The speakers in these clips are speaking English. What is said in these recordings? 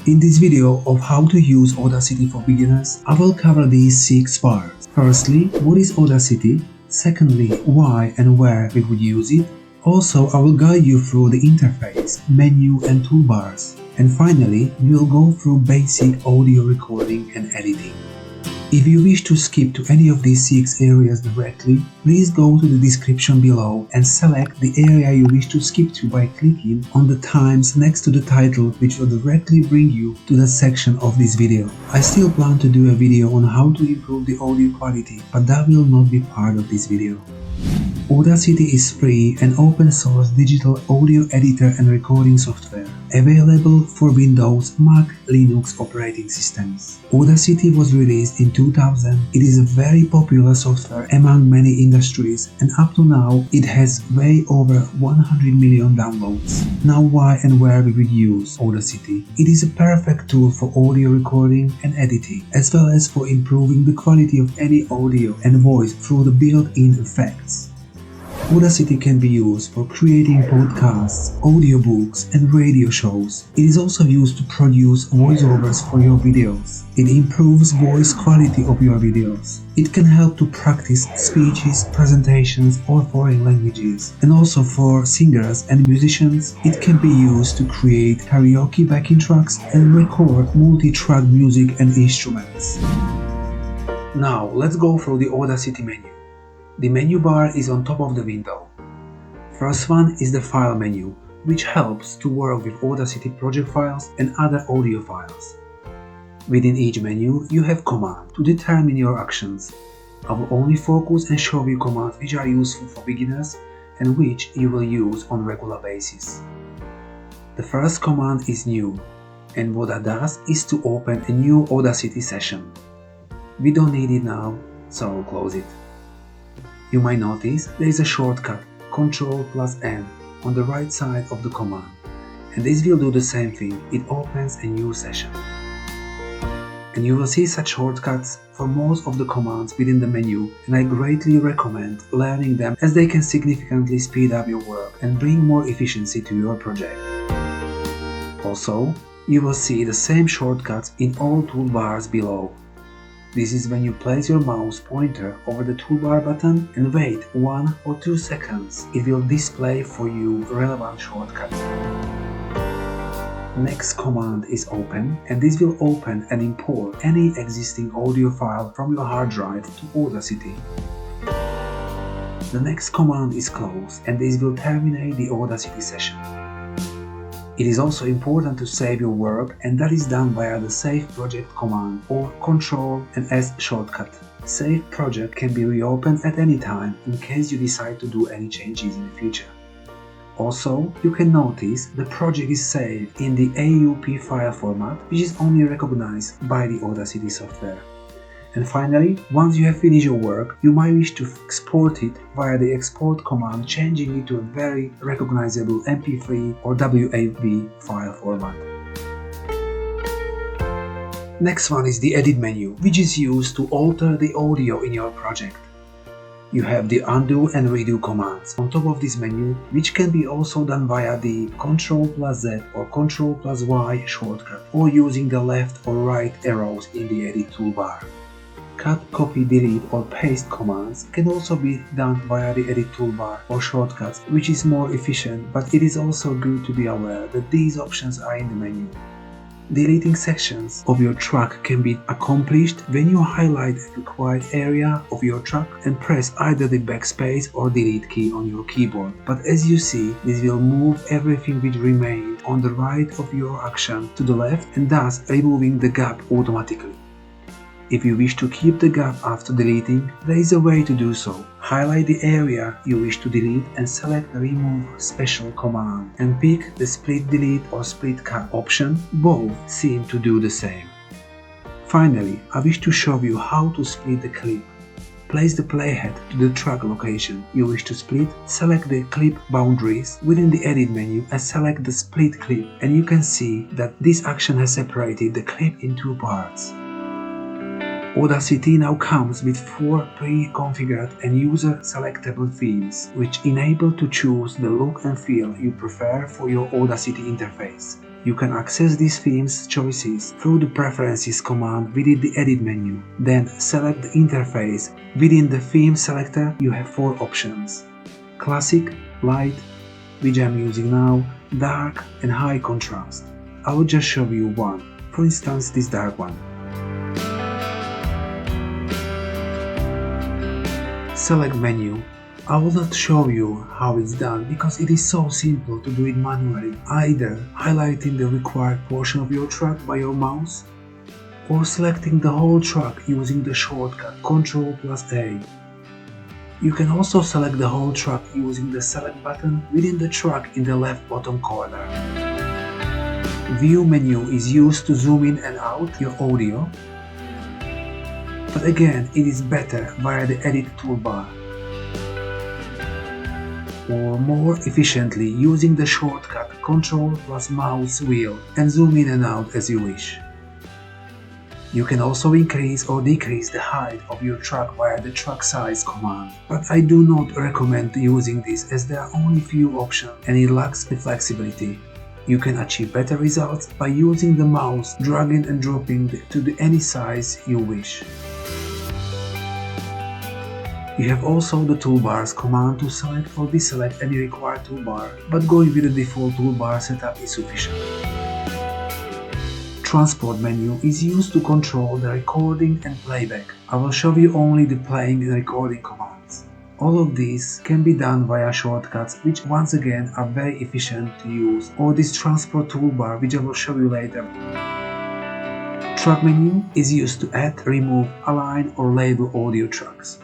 In this video of how to use Audacity for beginners, I will cover these 6 parts. Firstly, what is Audacity? Secondly, why and where we would use it. Also, I will guide you through the interface, menu and toolbars. And finally, we will go through basic audio recording and editing. If you wish to skip to any of these 6 areas directly, please go to the description below and select the area you wish to skip to by clicking on the times next to the title, which will directly bring you to that section of this video. I still plan to do a video on how to improve the audio quality, but that will not be part of this video. Audacity is free and open source digital audio editor and recording software, available for Windows, Mac, Linux operating systems. Audacity was released in 2000. It is a very popular software among many industries, and up to now it has way over 100 million downloads. Now why and where we would use Audacity? It is a perfect tool for audio recording and editing, as well as for improving the quality of any audio and voice through the built-in effects. Audacity can be used for creating podcasts, audiobooks and radio shows. It is also used to produce voiceovers for your videos. It improves voice quality of your videos. It can help to practice speeches, presentations or foreign languages. And also for singers and musicians, it can be used to create karaoke backing tracks and record multi-track music and instruments. Now let's go through the Audacity menu. The menu bar is on top of the window. First one is the file menu, which helps to work with Audacity project files and other audio files. Within each menu, you have commands to determine your actions. I will only focus and show you commands which are useful for beginners and which you will use on a regular basis. The first command is new, and what that does is to open a new Audacity session. We don't need it now, so I'll close it. You might notice there is a shortcut, Ctrl+N, on the right side of the command, and this will do the same thing. It opens a new session. And you will see such shortcuts for most of the commands within the menu, and I greatly recommend learning them as they can significantly speed up your work and bring more efficiency to your project. Also, you will see the same shortcuts in all toolbars below. This is when you place your mouse pointer over the toolbar button and wait 1 or 2 seconds. It will display for you relevant shortcuts. Next command is open, and this will open and import any existing audio file from your hard drive to Audacity. The next command is close, and this will terminate the Audacity session. It is also important to save your work, and that is done via the Save Project command or Ctrl and S shortcut. Save Project can be reopened at any time in case you decide to do any changes in the future. Also, you can notice the project is saved in the AUP file format, which is only recognized by the Audacity software. And finally, once you have finished your work, you might wish to export it via the export command, changing it to a very recognizable MP3 or WAV file format. Next one is the edit menu, which is used to alter the audio in your project. You have the undo and redo commands on top of this menu, which can be also done via the Ctrl+Z or Ctrl+Y shortcut, or using the left or right arrows in the edit toolbar. Cut, copy, delete or paste commands can also be done via the edit toolbar or shortcuts, which is more efficient, but it is also good to be aware that these options are in the menu. Deleting sections of your track can be accomplished when you highlight a required area of your track and press either the backspace or delete key on your keyboard. But as you see, this will move everything which remained on the right of your action to the left, and thus removing the gap automatically. If you wish to keep the gap after deleting, there is a way to do so. Highlight the area you wish to delete and select the Remove Special command and pick the Split Delete or Split Cut option. Both seem to do the same. Finally, I wish to show you how to split the clip. Place the playhead to the track location you wish to split, select the clip boundaries within the edit menu and select the split clip, and you can see that this action has separated the clip in 2 parts. Audacity now comes with 4 pre-configured and user-selectable themes, which enable to choose the look and feel you prefer for your Audacity interface. You can access these themes choices through the Preferences command within the Edit menu. Then select the interface. Within the theme selector you have 4 options: Classic, Light, which I'm using now, Dark and High Contrast. I will just show you one, for instance this dark one. Select menu. I will not show you how it's done because it is so simple to do it manually, either highlighting the required portion of your track by your mouse or selecting the whole track using the shortcut Ctrl+A. You can also select the whole track using the select button within the track in the left bottom corner. View menu is used to zoom in and out your audio, but again it is better via the Edit toolbar, or more efficiently using the shortcut Ctrl plus mouse wheel and zoom in and out as you wish. You can also increase or decrease the height of your track via the track size command, but I do not recommend using this as there are only few options and it lacks the flexibility. You can achieve better results by using the mouse, dragging and dropping to any size you wish. You have also the Toolbars command to select or deselect any required toolbar, but going with the default toolbar setup is sufficient. Transport menu is used to control the recording and playback. I will show you only the playing and recording commands. All of these can be done via shortcuts, which once again are very efficient to use, or this transport toolbar, which I will show you later. Track menu is used to add, remove, align or label audio tracks.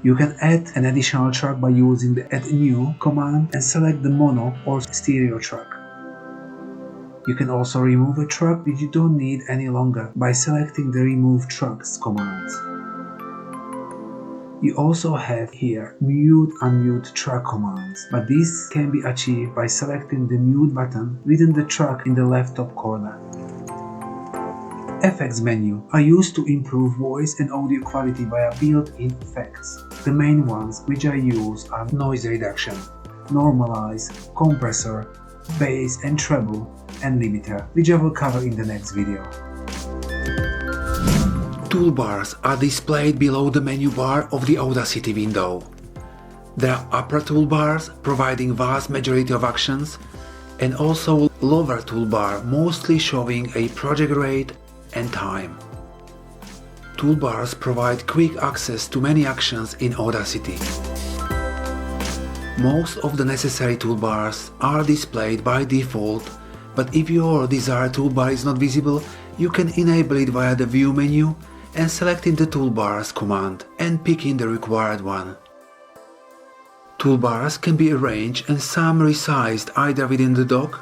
You can add an additional track by using the Add New command and select the mono or stereo track. You can also remove a track which you don't need any longer by selecting the Remove Tracks command. You also have here Mute Unmute track commands, but this can be achieved by selecting the Mute button within the track in the left top corner. Effects menu are used to improve voice and audio quality via built-in effects. The main ones which I use are noise reduction, normalize, compressor, bass and treble, and limiter, which I will cover in the next video. Toolbars are displayed below the menu bar of the Audacity window. There are upper toolbars providing vast majority of actions, and also lower toolbar mostly showing a project rate and time. Toolbars provide quick access to many actions in Audacity. Most of the necessary toolbars are displayed by default, but if your desired toolbar is not visible, you can enable it via the View menu and selecting the Toolbars command and picking the required one. Toolbars can be arranged and some resized either within the dock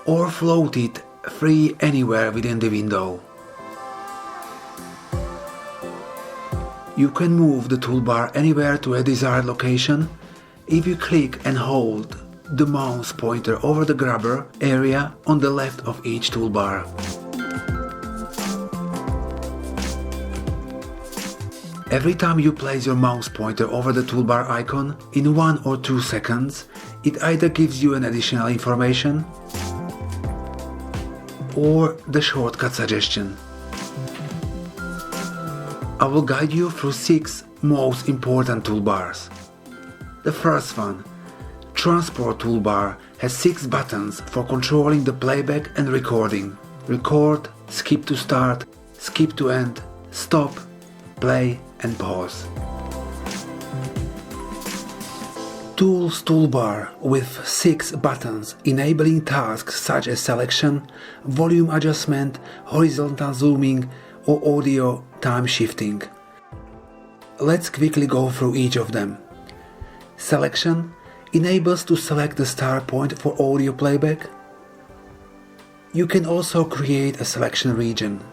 or floated free anywhere within the window. You can move the toolbar anywhere to a desired location if you click and hold the mouse pointer over the grabber area on the left of each toolbar. Every time you place your mouse pointer over the toolbar icon, in 1 or 2 seconds, it either gives you an additional information or the shortcut suggestion. I will guide you through 6 most important toolbars. The first one, Transport toolbar, has 6 buttons for controlling the playback and recording. Record, skip to start, skip to end, stop, play and pause. Tools toolbar with 6 buttons enabling tasks such as selection, volume adjustment, horizontal zooming or audio time shifting. Let's quickly go through each of them. Selection enables to select the start point for audio playback. You can also create a selection region.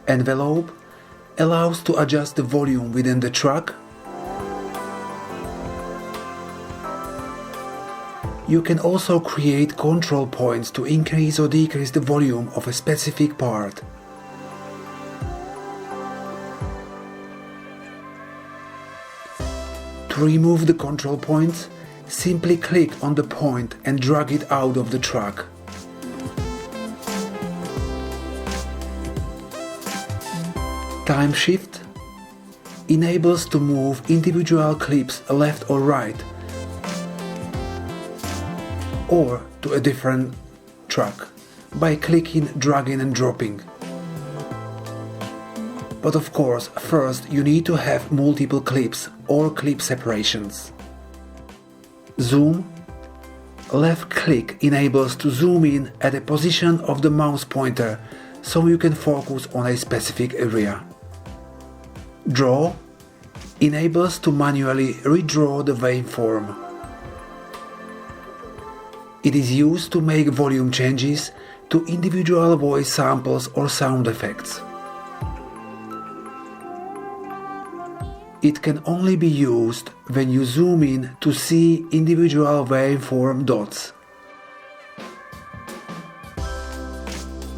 Envelope allows to adjust the volume within the track. You can also create control points to increase or decrease the volume of a specific part. To remove the control points, simply click on the point and drag it out of the track. Time shift enables to move individual clips left or right, or to a different track by clicking, dragging and dropping. But of course, first you need to have multiple clips or clip separations. Zoom. Left click enables to zoom in at a position of the mouse pointer so you can focus on a specific area. Draw enables to manually redraw the waveform. It is used to make volume changes to individual voice samples or sound effects. It can only be used when you zoom in to see individual waveform dots.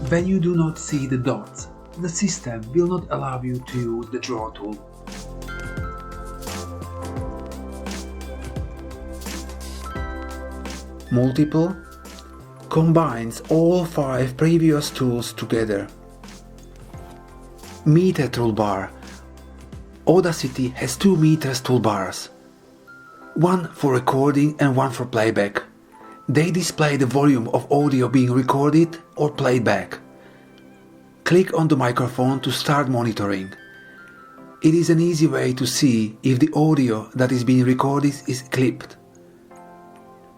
When you do not see the dots, the system will not allow you to use the draw tool. Multiple combines all 5 previous tools together. Meter toolbar. Audacity has 2 meters toolbars, one for recording and one for playback. They display the volume of audio being recorded or played back. Click on the microphone to start monitoring. It is an easy way to see if the audio that is being recorded is clipped.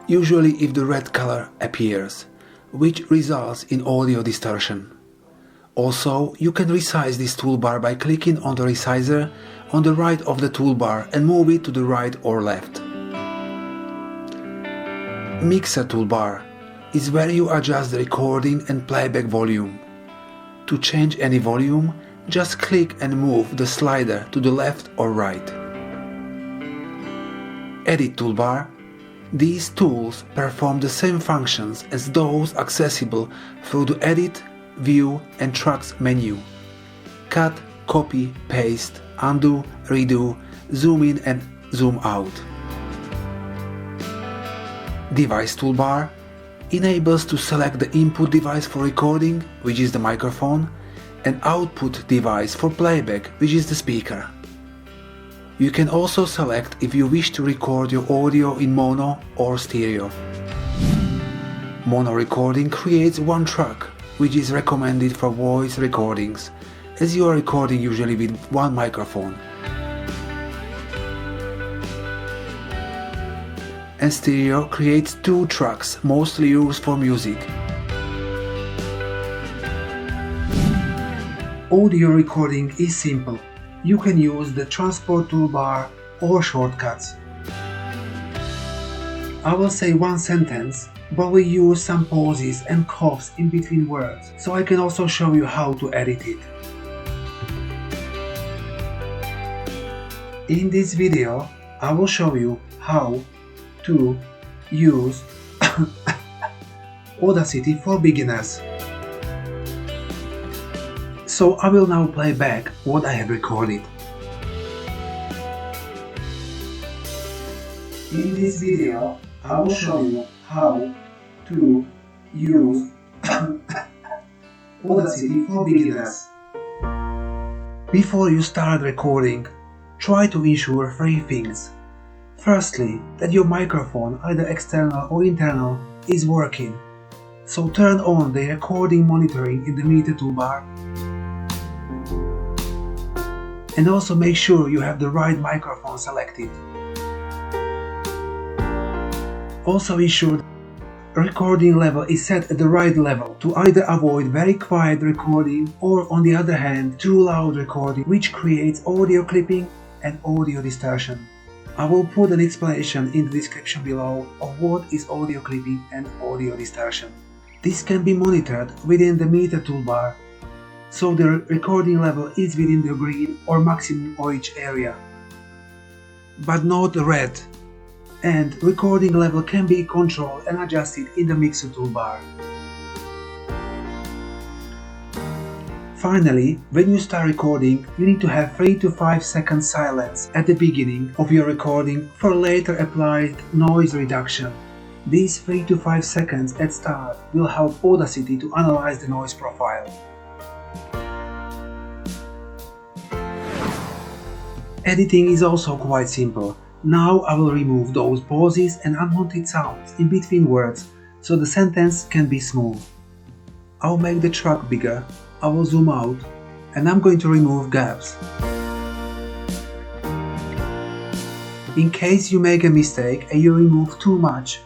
Usually if the red color appears, which results in audio distortion. Also, you can resize this toolbar by clicking on the resizer on the right of the toolbar and move it to the right or left. Mixer toolbar is where you adjust the recording and playback volume. To change any volume, just click and move the slider to the left or right. Edit toolbar. These tools perform the same functions as those accessible through the Edit, View and Tracks menu. Cut, copy, paste, undo, redo, zoom in and zoom out. Device toolbar enables to select the input device for recording, which is the microphone, and output device for playback, which is the speaker. You can also select if you wish to record your audio in mono or stereo. Mono recording creates one track, which is recommended for voice recordings, as you are recording usually with one microphone. And stereo creates 2 tracks, mostly used for music. Audio recording is simple. You can use the transport toolbar or shortcuts. I will say one sentence, but we use some pauses and coughs in between words, so I can also show you how to edit it. In this video, I will show you how to use Audacity for beginners. So I will now play back what I have recorded. In this video, I will show you how to use Audacity for beginners. Before you start recording, try to ensure 3 things. Firstly, that your microphone, either external or internal, is working. So turn on the recording monitoring in the meter toolbar. And also make sure you have the right microphone selected. Also ensure the recording level is set at the right level to either avoid very quiet recording or, on the other hand, too loud recording, which creates audio clipping and audio distortion. I will put an explanation in the description below of what is audio clipping and audio distortion. This can be monitored within the meter toolbar, so the recording level is within the green or maximum orange area, but not red, and recording level can be controlled and adjusted in the mixer toolbar. Finally, when you start recording, you need to have 3 to 5 seconds silence at the beginning of your recording for later applied noise reduction. These 3 to 5 seconds at start will help Audacity to analyze the noise profile. Editing is also quite simple. Now I will remove those pauses and unwanted sounds in between words so the sentence can be smooth. I'll make the track bigger, I will zoom out, and I'm going to remove gaps. In case you make a mistake and you remove too much,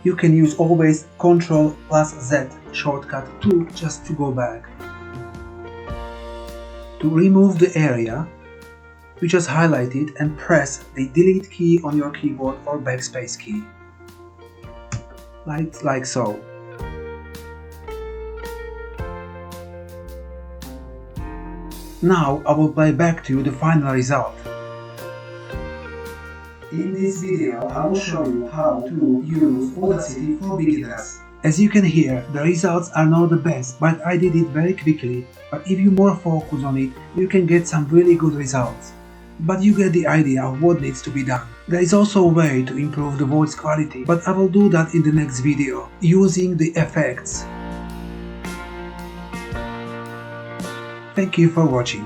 you can use always Ctrl+Z shortcut just to go back. To remove the area, you just highlight it and press the delete key on your keyboard or backspace key. Like so. Now I will play back to you the final result. In this video I will show you how to use Audacity for beginners. As you can hear, the results are not the best, but I did it very quickly. But if you more focus on it, you can get some really good results. But you get the idea of what needs to be done. There is also a way to improve the voice quality, but I will do that in the next video, using the effects. Thank you for watching.